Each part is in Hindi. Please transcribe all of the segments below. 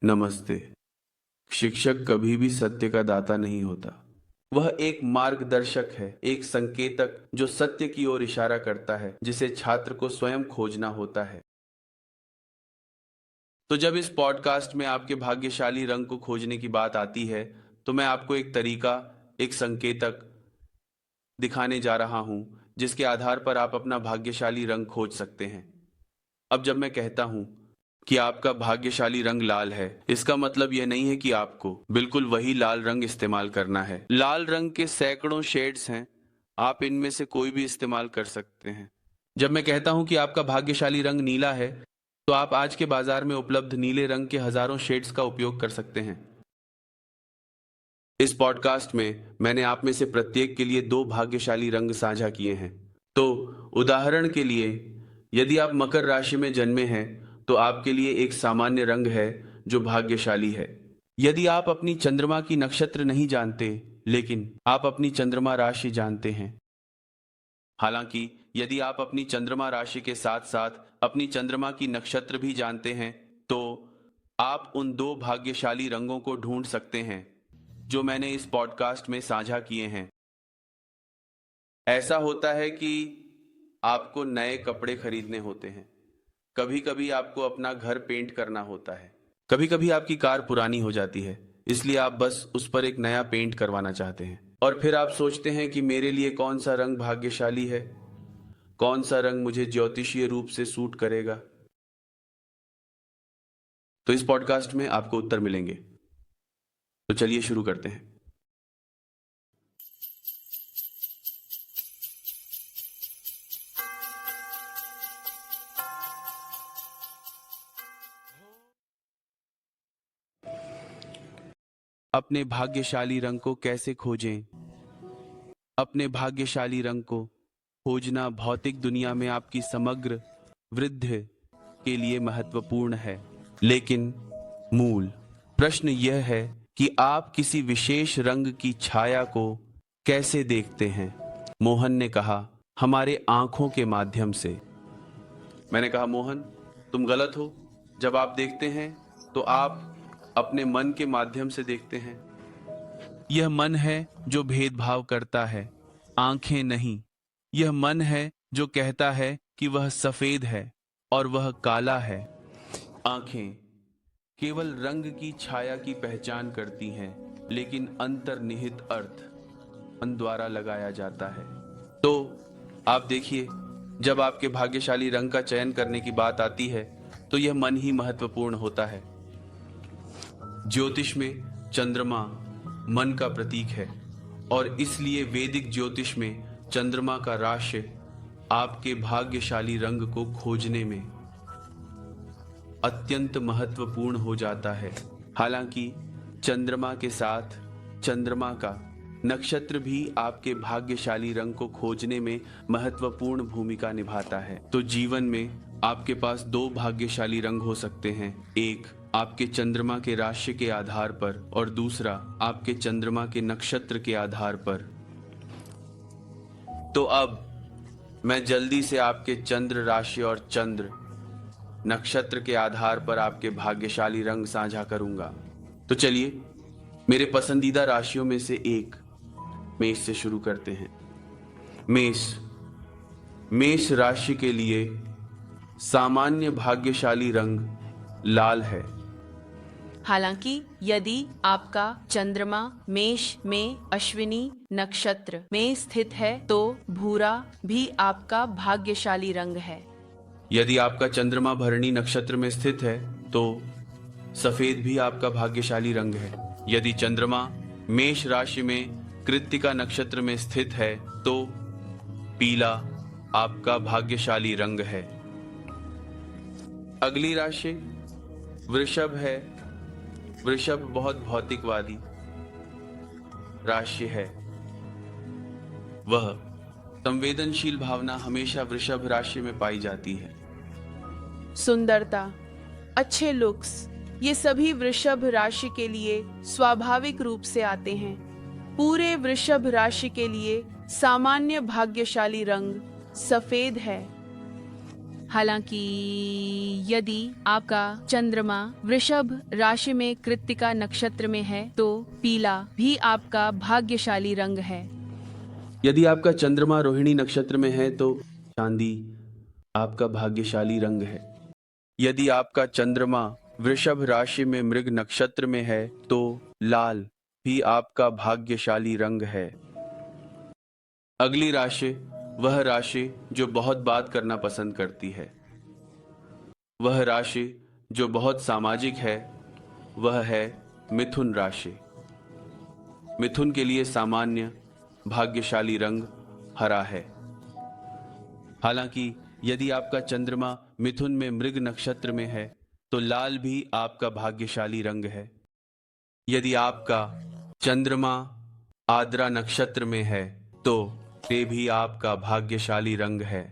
नमस्ते। शिक्षक कभी भी सत्य का दाता नहीं होता। वह एक मार्गदर्शक है, एक संकेतक जो सत्य की ओर इशारा करता है, जिसे छात्र को स्वयं खोजना होता है। तो जब इस पॉडकास्ट में आपके भाग्यशाली रंग को खोजने की बात आती है, तो मैं आपको एक तरीका, एक संकेतक दिखाने जा रहा हूं, जिसके आधार पर आप अपना भाग्यशाली रंग खोज सकते हैं। अब जब मैं कहता हूं कि आपका भाग्यशाली रंग लाल है, इसका मतलब यह नहीं है कि आपको बिल्कुल वही लाल रंग इस्तेमाल करना है। लाल रंग के सैकड़ों शेड्स हैं, आप इनमें से कोई भी इस्तेमाल कर सकते हैं। जब मैं कहता हूं कि आपका भाग्यशाली रंग नीला है, तो आप आज के बाजार में उपलब्ध नीले रंग के हजारों शेड्स का उपयोग कर सकते हैं। इस पॉडकास्ट में मैंने आप में से प्रत्येक के लिए दो भाग्यशाली रंग साझा किए हैं। तो उदाहरण के लिए, यदि आप मकर राशि में जन्मे हैं, तो आपके लिए एक सामान्य रंग है जो भाग्यशाली है। यदि आप अपनी चंद्रमा की नक्षत्र नहीं जानते, लेकिन आप अपनी चंद्रमा राशि जानते हैं। हालांकि यदि आप अपनी चंद्रमा राशि के साथ साथ अपनी चंद्रमा की नक्षत्र भी जानते हैं, तो आप उन दो भाग्यशाली रंगों को ढूंढ सकते हैं जो मैंने इस पॉडकास्ट में साझा किए हैं। ऐसा होता है कि आपको नए कपड़े खरीदने होते हैं, कभी कभी आपको अपना घर पेंट करना होता है, कभी कभी आपकी कार पुरानी हो जाती है, इसलिए आप बस उस पर एक नया पेंट करवाना चाहते हैं। और फिर आप सोचते हैं कि मेरे लिए कौन सा रंग भाग्यशाली है, कौन सा रंग मुझे ज्योतिषीय रूप से सूट करेगा। तो इस पॉडकास्ट में आपको उत्तर मिलेंगे। तो चलिए शुरू करते हैं। अपने भाग्यशाली रंग को कैसे खोजें? अपने भाग्यशाली रंग को खोजना भौतिक दुनिया में आपकी समग्र वृद्धि के लिए महत्वपूर्ण है, लेकिन मूल प्रश्न यह है कि आप किसी विशेष रंग की छाया को कैसे देखते हैं। मोहन ने कहा, हमारे आंखों के माध्यम से। मैंने कहा, मोहन, तुम गलत हो। जब आप देखते हैं तो आप अपने मन के माध्यम से देखते हैं। यह मन है जो भेदभाव करता है, आंखें नहीं। यह मन है जो कहता है कि वह सफेद है और वह काला है। आंखें केवल रंग की छाया की पहचान करती हैं, लेकिन अंतर्निहित अर्थ मन द्वारा लगाया जाता है। तो आप देखिए, जब आपके भाग्यशाली रंग का चयन करने की बात आती है, तो यह मन ही महत्वपूर्ण होता है। ज्योतिष में चंद्रमा मन का प्रतीक है, और इसलिए वैदिक ज्योतिष में चंद्रमा का राशि आपके भाग्यशाली रंग को खोजने में अत्यंत महत्वपूर्ण हो जाता है। हालांकि चंद्रमा के साथ चंद्रमा का नक्षत्र भी आपके भाग्यशाली रंग को खोजने में महत्वपूर्ण भूमिका निभाता है। तो जीवन में आपके पास दो भाग्यशाली रंग हो सकते हैं, एक आपके चंद्रमा के राशि के आधार पर और दूसरा आपके चंद्रमा के नक्षत्र के आधार पर। तो अब मैं जल्दी से आपके चंद्र राशि और चंद्र नक्षत्र के आधार पर आपके भाग्यशाली रंग साझा करूंगा। तो चलिए, मेरे पसंदीदा राशियों में से एक मेष से शुरू करते हैं। मेष राशि के लिए सामान्य भाग्यशाली रंग लाल है। हालांकि यदि आपका चंद्रमा मेष में अश्विनी नक्षत्र में स्थित है, तो भूरा भी आपका भाग्यशाली रंग है। यदि आपका चंद्रमा भरणी नक्षत्र में स्थित है, तो सफेद भी आपका भाग्यशाली रंग है। यदि चंद्रमा मेष राशि में कृत्तिका नक्षत्र में स्थित है, तो पीला आपका भाग्यशाली रंग है। अगली राशि वृषभ है। वृषभ बहुत भौतिकवादी राशि है। वह संवेदनशील भावना हमेशा वृषभ राशि में पाई जाती है। सुंदरता, अच्छे लुक्स, ये सभी वृषभ राशि के लिए स्वाभाविक रूप से आते हैं। पूरे वृषभ राशि के लिए सामान्य भाग्यशाली रंग सफेद है। हालांकि यदि आपका चंद्रमा वृषभ राशि में कृत्तिका नक्षत्र में है तो पीला भी आपका भाग्यशाली रंग है। यदि आपका चंद्रमा रोहिणी नक्षत्र में है तो चांदी आपका भाग्यशाली रंग है। यदि आपका चंद्रमा वृषभ राशि में मृग नक्षत्र में है तो लाल भी आपका भाग्यशाली रंग है। अगली राशि वह राशि जो बहुत बात करना पसंद करती है, वह राशि जो बहुत सामाजिक है, वह है मिथुन राशि। मिथुन के लिए सामान्य भाग्यशाली रंग हरा है। हालांकि यदि आपका चंद्रमा मिथुन में मृग नक्षत्र में है तो लाल भी आपका भाग्यशाली रंग है। यदि आपका चंद्रमा आद्रा नक्षत्र में है तो ग्रे भी आपका भाग्यशाली रंग है।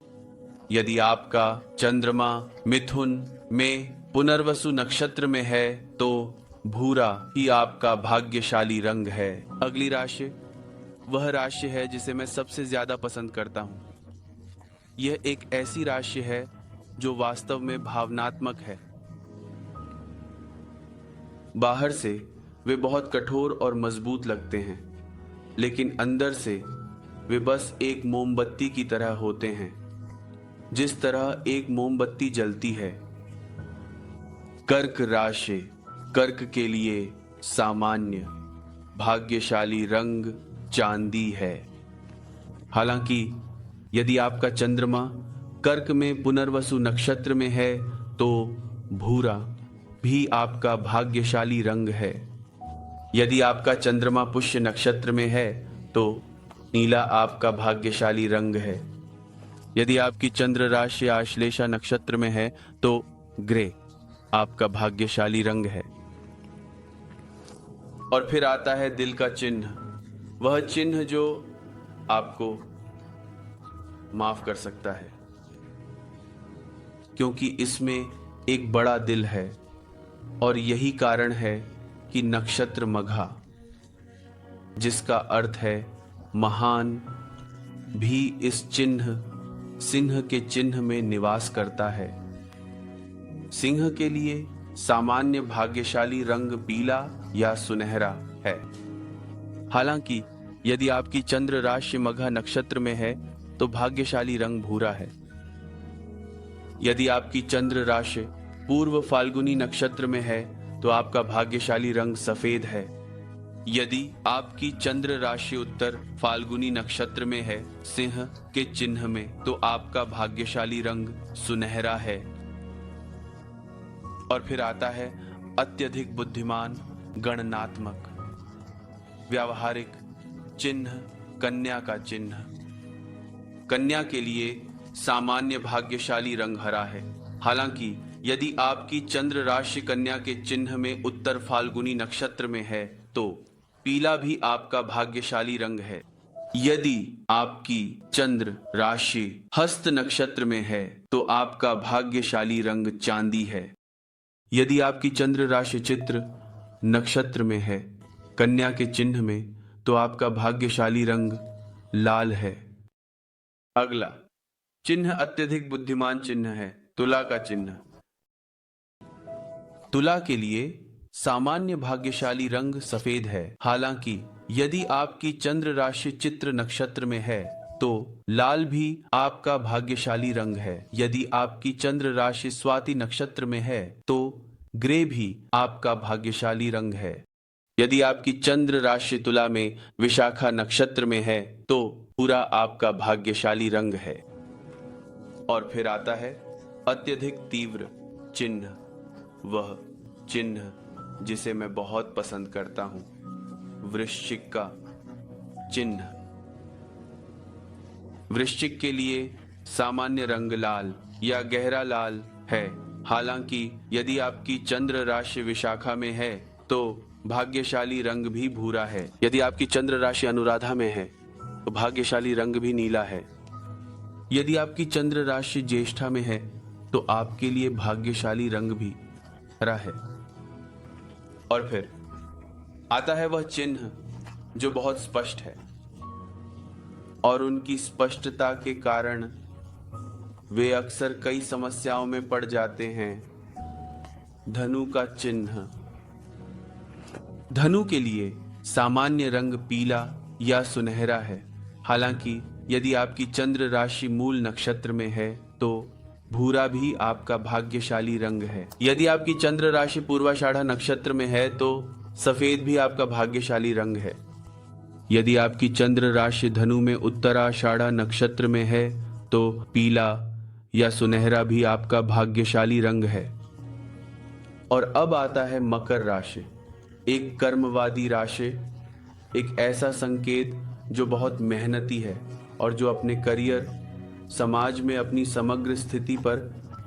यदि आपका चंद्रमा मिथुन में पुनर्वसु नक्षत्र में है तो भूरा ही आपका भाग्यशाली रंग है। अगली राशि वह राशि है जिसे मैं सबसे ज्यादा पसंद करता हूं। यह एक ऐसी राशि है जो वास्तव में भावनात्मक है। बाहर से वे बहुत कठोर और मजबूत लगते हैं, लेकिन अंदर से वे बस एक मोमबत्ती की तरह होते हैं। जिस तरह एक मोमबत्ती जलती है। कर्क राशि। कर्क के लिए सामान्य भाग्यशाली रंग चांदी है। हालांकि यदि आपका चंद्रमा कर्क में पुनर्वसु नक्षत्र में है तो भूरा भी आपका भाग्यशाली रंग है। यदि आपका चंद्रमा पुष्य नक्षत्र में है तो नीला आपका भाग्यशाली रंग है। यदि आपकी चंद्र राशि आश्लेषा नक्षत्र में है तो ग्रे आपका भाग्यशाली रंग है। और फिर आता है दिल का चिन्ह, वह चिन्ह जो आपको माफ कर सकता है, क्योंकि इसमें एक बड़ा दिल है। और यही कारण है कि नक्षत्र मघा, जिसका अर्थ है महान, भी इस चिन्ह सिंह के चिन्ह में निवास करता है। सिंह के लिए सामान्य भाग्यशाली रंग पीला या सुनहरा है। हालांकि यदि आपकी चंद्र राशि मघा नक्षत्र में है तो भाग्यशाली रंग भूरा है। यदि आपकी चंद्र राशि पूर्व फाल्गुनी नक्षत्र में है तो आपका भाग्यशाली रंग सफेद है। यदि आपकी चंद्र राशि उत्तर फाल्गुनी नक्षत्र में है सिंह के चिन्ह में तो आपका भाग्यशाली रंग सुनहरा है। और फिर आता है अत्यधिक बुद्धिमान गणनात्मक व्यावहारिक चिन्ह कन्या का चिन्ह। कन्या के लिए सामान्य भाग्यशाली रंग हरा है। हालांकि यदि आपकी चंद्र राशि कन्या के चिन्ह में उत्तर फाल्गुनी नक्षत्र में है तो पीला भी आपका भाग्यशाली रंग है। यदि आपकी चंद्र राशि हस्त नक्षत्र में है तो आपका भाग्यशाली रंग चांदी है। यदि आपकी चंद्र राशि चित्र नक्षत्र में है कन्या के चिन्ह में तो आपका भाग्यशाली रंग लाल है। अगला चिन्ह अत्यधिक बुद्धिमान चिन्ह है तुला का चिन्ह। तुला के लिए सामान्य भाग्यशाली रंग सफेद है। हालांकि यदि आपकी चंद्र राशि चित्र नक्षत्र में है तो लाल भी आपका भाग्यशाली रंग है। यदि आपकी चंद्र राशि स्वाति नक्षत्र में है तो ग्रे भी आपका भाग्यशाली रंग है। यदि आपकी चंद्र राशि तुला में विशाखा नक्षत्र में है तो भूरा आपका भाग्यशाली रंग है। और फिर आता है अत्यधिक तीव्र चिन्ह, वह चिन्ह जिसे मैं बहुत पसंद करता हूं, वृश्चिक का चिन्ह। वृश्चिक के लिए सामान्य रंग लाल या गहरा लाल है। हालांकि यदि आपकी चंद्र राशि विशाखा में है तो भाग्यशाली रंग भी भूरा है। यदि आपकी चंद्र राशि अनुराधा में है तो भाग्यशाली रंग भी नीला है। यदि आपकी चंद्र राशि ज्येष्ठा में है तो आपके लिए भाग्यशाली रंग भी हरा है। और फिर आता है वह चिन्ह जो बहुत स्पष्ट है और उनकी स्पष्टता के कारण वे अक्सर कई समस्याओं में पड़ जाते हैं। धनु का चिन्ह। धनु के लिए सामान्य रंग पीला या सुनहरा है। हालांकि यदि आपकी चंद्र राशि मूल नक्षत्र में है तो भूरा भी आपका भाग्यशाली रंग है। यदि आपकी चंद्र राशि पूर्वाषाढ़ा नक्षत्र में है तो सफेद भी आपका भाग्यशाली रंग है। यदि आपकी चंद्र राशि धनु में उत्तराषाढ़ा नक्षत्र में है तो पीला या सुनहरा भी आपका भाग्यशाली रंग है। और अब आता है मकर राशि, एक कर्मवादी राशि, एक ऐसा संकेत जो बहुत मेहनती है और जो अपने करियर, समाज में अपनी समग्र स्थिति पर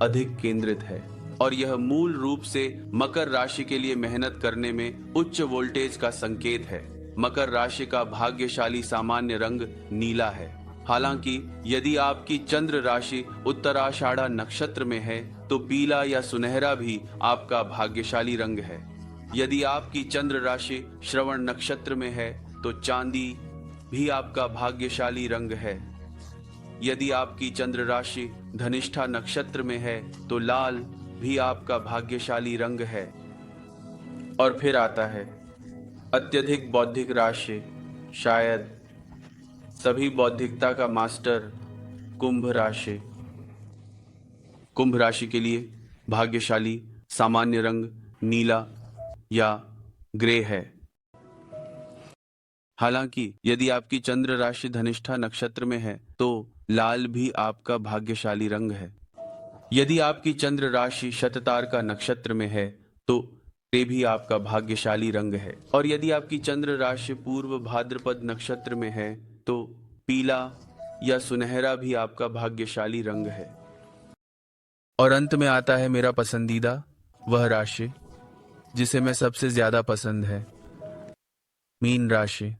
अधिक केंद्रित है। और यह मूल रूप से मकर राशि के लिए मेहनत करने में उच्च वोल्टेज का संकेत है। मकर राशि का भाग्यशाली सामान्य रंग नीला है। हालांकि यदि आपकी चंद्र राशि उत्तराषाढ़ा नक्षत्र में है तो पीला या सुनहरा भी आपका भाग्यशाली रंग है। यदि आपकी चंद्र राशि श्रवण नक्षत्र में है तो चांदी भी आपका भाग्यशाली रंग है। यदि आपकी चंद्र राशि धनिष्ठा नक्षत्र में है तो लाल भी आपका भाग्यशाली रंग है। और फिर आता है अत्यधिक बौद्धिक राशि, शायद सभी बौद्धिकता का मास्टर, कुंभ राशि। कुंभ राशि के लिए भाग्यशाली सामान्य रंग नीला या ग्रे है। हालांकि यदि आपकी चंद्र राशि धनिष्ठा नक्षत्र में है तो लाल भी आपका भाग्यशाली रंग है। यदि आपकी चंद्र राशि शततारका नक्षत्र में है तो ग्रे भी आपका भाग्यशाली रंग है। और यदि आपकी चंद्र राशि पूर्व भाद्रपद नक्षत्र में है तो पीला या सुनहरा भी आपका भाग्यशाली रंग है। और अंत में आता है मेरा पसंदीदा, वह राशि जिसे मैं सबसे ज्यादा पसंद है, मीन राशि।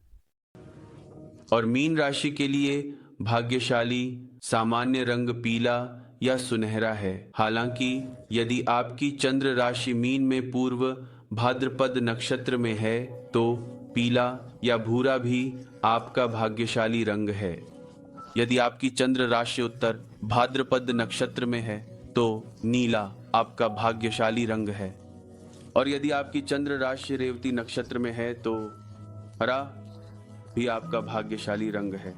और मीन राशि के लिए भाग्यशाली सामान्य रंग पीला या सुनहरा है। हालांकि यदि आपकी चंद्र राशि मीन में पूर्व भाद्रपद नक्षत्र में है तो पीला या भूरा भी आपका भाग्यशाली रंग है। यदि आपकी चंद्र राशि उत्तर भाद्रपद नक्षत्र में है तो नीला आपका भाग्यशाली रंग है। और यदि आपकी चंद्र राशि रेवती नक्षत्र में है तो हरा भी आपका भाग्यशाली रंग है।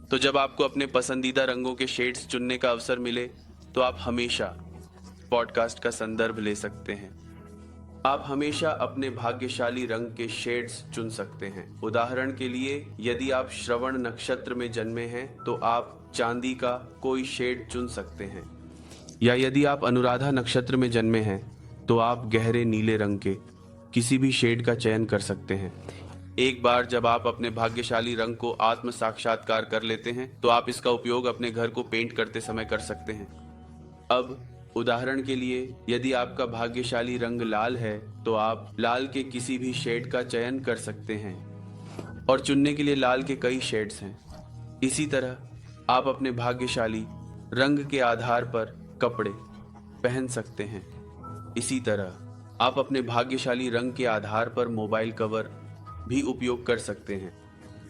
तो जब आपको अपने पसंदीदा रंगों के शेड्स चुनने का अवसर मिले तो आप हमेशा पॉडकास्ट का संदर्भ ले सकते हैं। आप हमेशा अपने भाग्यशाली रंग के शेड्स चुन सकते हैं। उदाहरण के लिए यदि आप श्रवण नक्षत्र में जन्मे हैं तो आप चांदी का कोई शेड चुन सकते हैं, या यदि आप अनुराधा नक्षत्र में जन्मे हैं तो आप गहरे नीले रंग के किसी भी शेड का चयन कर सकते हैं। एक बार जब आप अपने भाग्यशाली रंग को आत्म साक्षात्कार कर लेते हैं तो आप इसका उपयोग अपने घर को पेंट करते समय कर सकते हैं। अब उदाहरण के लिए यदि आपका भाग्यशाली रंग लाल है तो आप लाल के किसी भी शेड का चयन कर सकते हैं, और चुनने के लिए लाल के कई शेड्स हैं। इसी तरह आप अपने भाग्यशाली रंग के आधार पर कपड़े पहन सकते हैं। इसी तरह आप अपने भाग्यशाली रंग के आधार पर मोबाइल कवर भी उपयोग कर सकते हैं,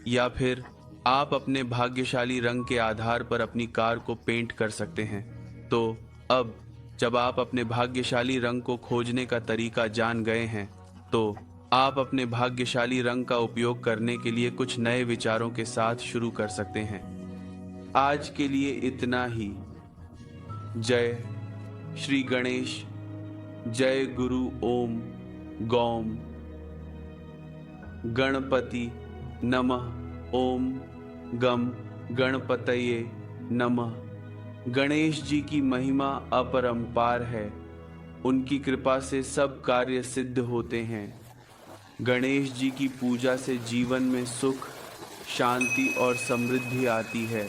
या फिर आप अपने भाग्यशाली रंग के आधार पर अपनी कार को पेंट कर सकते हैं। तो अब जब आप अपने भाग्यशाली रंग को खोजने का तरीका जान गए हैं तो आप अपने भाग्यशाली रंग का उपयोग करने के लिए कुछ नए विचारों के साथ शुरू कर सकते हैं। आज के लिए इतना ही। जय श्री गणेश, जय गुरु ओम गौम गणपति नमः। ओम गम गणपतये नमः। गणेश जी की महिमा अपरंपार है, उनकी कृपा से सब कार्य सिद्ध होते हैं। गणेश जी की पूजा से जीवन में सुख, शांति और समृद्धि आती है।